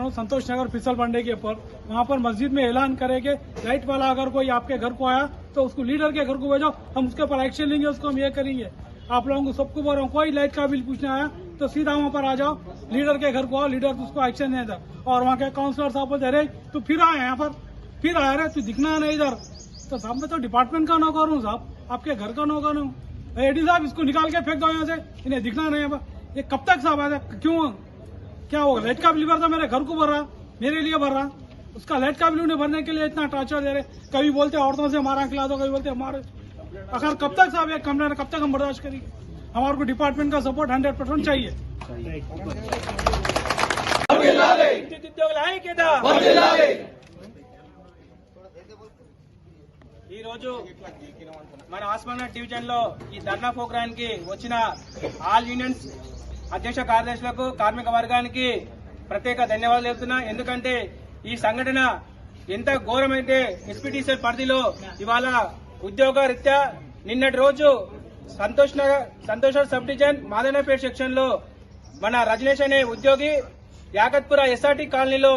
रहा हूँ संतोष नगर फिसल बंडे के ऊपर। वहाँ पर मस्जिद में ऐलान करे कि लाइट वाला अगर कोई आपके घर को आया तो उसको लीडर के घर को भेजो, हम उसके ऊपर एक्शन लेंगे, उसको हम ये करेंगे। आप लोगों को सबको बोल रहा हूँ, कोई लाइट का बिल पूछने आया तो सीधा वहाँ पर आ जाओ, लीडर के घर को आओ, लीडर उसको एक्शन नहीं था। और वहाँ के काउंसलर साहब बोलते अरे तू फिर आया यहाँ पर, फिर आया रे, तू दिखना नहीं इधर। तो साहब मैं तो डिपार्टमेंट का नौकर हूँ साहब, आपके घर का नौकर हूँ। एडी साहब इसको निकाल के फेंक दो यहाँ से, इन्हें दिखना नहीं है। ये कब तक साहब आया, क्यों क्या होगा? लाइट का बिल भरता मेरे घर को भर रहा, मेरे लिए भर रहा, उसका लाइट का बिल उन्हें भरने के लिए इतना टॉर्चर दे रहे। कभी बोलते औरतों से मारा खिला दो, कभी बोलते हमारे। आखिर कब तक साहब ये कंप्लेंट कब तक हम बर्दाश्त करेंगे? हमारे को डिपार्टमेंट का सपोर्ट 100% चाहिए। ఈ రోజు మన ఆస్మాన్ డివిజన్ లో ఈ ధర్నా ప్రోగ్రానికి వచ్చిన ఆల్ యూనియన్స్ అధ్యక్ష కార్యదర్శులకు, కార్మిక వర్గానికి ప్రత్యేక ధన్యవాదాలు చెప్తున్నా. ఎందుకంటే ఈ సంఘటన ఎంత ఘోరమైతే ఎస్పీటీసీఎల్ పరిధిలో ఇవాళ ఉద్యోగ రీత్యా నిన్నటి రోజు Santosh sub division Madanapeta section లో మన రజనీష్ అనే ఉద్యోగి యాకత్పుర ఎస్ఆర్టీ కాలనీలో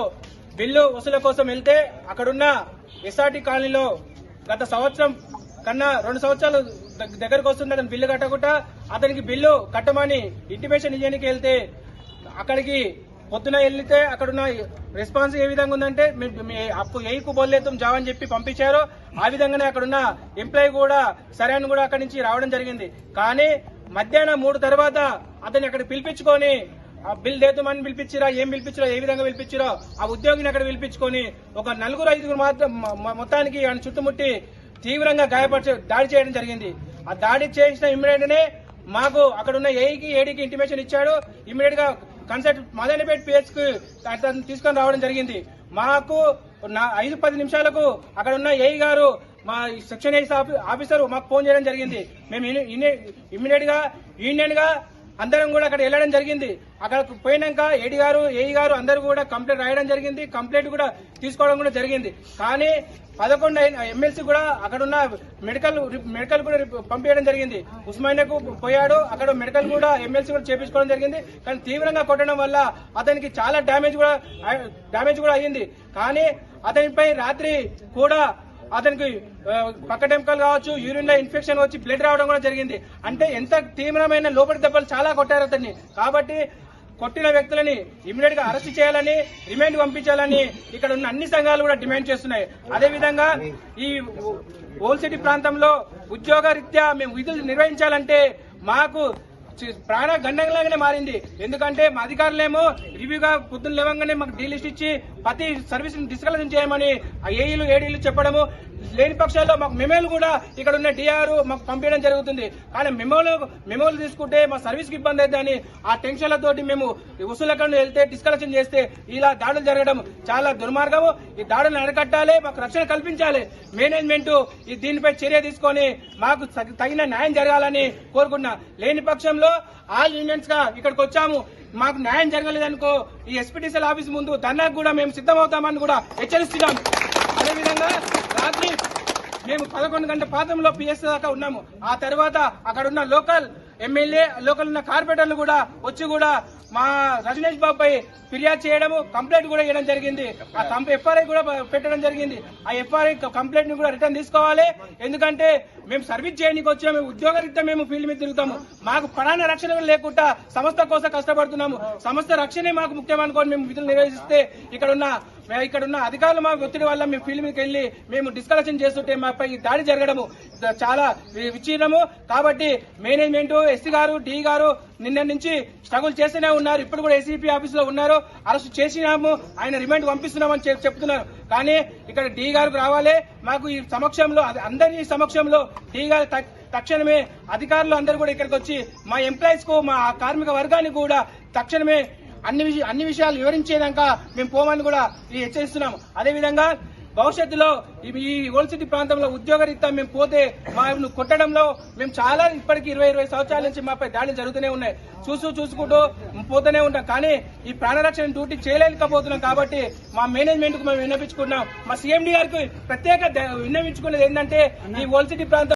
బిల్లు వసూలు కోసం వెళ్తే అక్కడున్న ఎస్ఆర్టీ కాలనీలో గత సంవత్సరం కన్నా 2 సంవత్సరాలు దగ్గరకు వస్తుంది అతను బిల్లు కట్టకుండా అతనికి బిల్లు కట్టమని ఇంటిమేషన్ ఇవ్వడానికి వెళ్తే అక్కడికి పొద్దున వెళ్తే అక్కడున్న రెస్పాన్స్ ఏ విధంగా ఉందంటే అప్పు ఏకు బోల్లేతం జావ్ అని చెప్పి పంపించారు. ఆ విధంగానే అక్కడున్న ఎంప్లాయీ కూడా సరే అని కూడా అక్కడి నుంచి రావడం జరిగింది. కానీ మధ్యాహ్నం 3 తర్వాత అతన్ని అక్కడ పిలిపించుకొని ఆ బిల్ దేతుమని పిలిపించిరా, ఏం పిలిపించారో, ఏ విధంగా పిలిపించారో ఆ ఉద్యోగిని అక్కడ పిలిపించుకొని ఒక 4-5 మాత్రం మొత్తానికి ఆయన చుట్టుముట్టి తీవ్రంగా దాడి చేయడం జరిగింది. ఆ దాడి చేసిన ఇమ్మీడియట్ నే మాకు అక్కడున్న ఏడీకి ఇంటిమేషన్ ఇచ్చాడు. ఇమ్మీడియట్ గా కన్సల్ట్ మదనపేట పిహెచ్ కు తీసుకొని రావడం జరిగింది. మాకు 5-10 నిమిషాలకు అక్కడ ఉన్న ఏఈ గారు, మా సెక్షన్ ఆఫీసర్ మాకు ఫోన్ చేయడం జరిగింది. మేము ఇమ్మీడియట్ గా యూనియన్ గా అందరం కూడా అక్కడ వెళ్ళడం జరిగింది. అక్కడ పోయినాక ఏడీ గారు, ఏఈ గారు అందరూ కూడా కంప్లైంట్ రాయడం జరిగింది, కంప్లైంట్ కూడా తీసుకోవడం కూడా జరిగింది. కానీ 11 ఎమ్మెల్సీ కూడా అక్కడున్న మెడికల్ కూడా పంపించడం జరిగింది. ఉస్మానియాకు పోయాడు, అక్కడ మెడికల్ కూడా ఎమ్మెల్సీ కూడా చేపించుకోవడం జరిగింది. కానీ తీవ్రంగా కొట్టడం వల్ల అతనికి చాలా డ్యామేజ్ కూడా అయ్యింది. కానీ అతనిపై రాత్రి కూడా అతనికి పక్క టెంకలు కావచ్చు, యూరిన్ లో ఇన్ఫెక్షన్ వచ్చి బ్లడ్ రావడం కూడా జరిగింది. అంటే ఎంత తీవ్రమైన లోపలి దెబ్బలు చాలా కొట్టారు అతన్ని. కాబట్టి కొట్టిన వ్యక్తులని ఇమ్మీడియట్ గా అరెస్ట్ చేయాలని, రిమాండ్ పంపించాలని ఇక్కడ ఉన్న అన్ని సంఘాలు కూడా డిమాండ్ చేస్తున్నాయి. అదేవిధంగా ఈ ఓల్డ్ సిటీ ప్రాంతంలో ఉద్యోగ రీత్యా మేము విధులు నిర్వహించాలంటే మాకు ప్రాణ గండంలాగానే మారింది. ఎందుకంటే మా అధికారులేమో రివ్యూగా పొద్దున్న లేవంగానే మాకు డీ లిస్ట్ ఇచ్చి ప్రతి సర్వీస్ ని డిస్కషన్ చేయమని ఆ ఏఈలు ఏడీలు చెప్పడము, లేని పక్షాల్లో మాకు మెమోలు కూడా ఇక్కడ ఉన్న డిఆర్ మాకు పంపించడం జరుగుతుంది. కానీ మెమోలు తీసుకుంటే మా సర్వీస్ కి ఇబ్బంది అవుతుందని ఆ టెన్షన్లతోటి మేము వసూలకుండా వెళ్తే డిస్కషన్ చేస్తే ఇలా దాడులు జరగడం చాలా దుర్మార్గము. ఈ దాడులను అరికట్టాలి, మాకు రక్షణ కల్పించాలి. మేనేజ్మెంట్ దీనిపై చర్య తీసుకొని మాకు తగిన న్యాయం జరగాలని కోరుకుంటున్నా. లేని పక్షంలో ఆల్ యూనియన్స్ గా ఇక్కడికి వచ్చాము, మాకు న్యాయం జరగలేదనుకో ఈ ఎస్పీటీసీఎల్ ఆఫీస్ ముందు ధర్నాకు కూడా మేము సిద్దమవుతామని కూడా హెచ్చరిస్తున్నాం. అదేవిధంగా రాత్రి మేము 11 గంటల పాతంలో పిఎస్ దాకా ఉన్నాము. ఆ తర్వాత అక్కడ ఉన్న లోకల్ ఎమ్మెల్యే, లోకల్ ఉన్న కార్పొరేటర్లు కూడా వచ్చి కూడా మా రజనీష్ బాబుపై ఫిర్యాదు చేయడము, కంప్లైంట్ కూడా ఇవ్వడం జరిగింది. ఆ ఎఫ్ఆర్ఐ కూడా పెట్టడం జరిగింది. ఆ ఎఫ్ఆర్ఐ కంప్లైంట్ ని కూడా రిటర్న్ తీసుకోవాలి. ఎందుకంటే మేము సర్వీస్ చేయడానికి వచ్చాము, ఉద్యోగ రీత్యా మేము ఫీల్డ్ మీద తిరుగుతాము. మాకు ప్రాణ రక్షణ లేకుండా సంస్థ కోసం కష్టపడుతున్నాము. సంస్థ రక్షణే మాకు ముఖ్యం అనుకోని మేము విధులు నిర్వహిస్తే ఇక్కడున్న అధికారులు మా ఒత్తిడి వల్ల మేము ఫీల్డ్ మీదకి వెళ్లి మేము డిస్కషన్ చేస్తుంటే మాపై దాడి జరగడము చాలా విచీర్ణము. కాబట్టి మేనేజ్మెంట్, ఎస్సీ గారు, డి గారు నిన్న నుంచి స్ట్రగుల్ చేస్తూనే ఉన్నారు. ఇప్పుడు కూడా ఏసీపీ ఆఫీస్ లో ఉన్నారు, అరెస్ట్ చేసినాము, ఆయన రిమాండ్ పంపిస్తున్నామని చెప్తున్నారు. కానీ ఇక్కడ డి గారికి రావాలి. మాకు ఈ సమక్షంలో, అందరి సమక్షంలో డి గారు తక్షణమే అధికారులు అందరూ కూడా ఇక్కడికి వచ్చి మా ఎంప్లాయీస్ కు, మా కార్మిక వర్గానికి కూడా తక్షణమే అన్ని విషయాలు వివరించేదాకా మేము పోమని కూడా హెచ్చరిస్తున్నాము. అదేవిధంగా భవిష్యత్తులో ఈ ఓల్డ్ సిటీ ప్రాంతంలో ఉద్యోగ రీత్యా మేము పోతే మా కొట్టడంలో మేము చాలా ఇప్పటికీ 20 సంవత్సరాల నుంచి మాపై దాడులు జరుగుతూనే ఉన్నాయి. చూసుకుంటూ పోతూనే ఉంటాం. కానీ ఈ ప్రాణరక్షణ డ్యూటీ చేయలేకపోతున్నాం. కాబట్టి మా మేనేజ్మెంట్ కు మేము విన్నపించుకున్నాం. మా సీఎండీ గారికి ప్రత్యేక విన్నవించుకునేది ఏంటంటే ఈ ఓల్డ్ సిటీ ప్రాంతం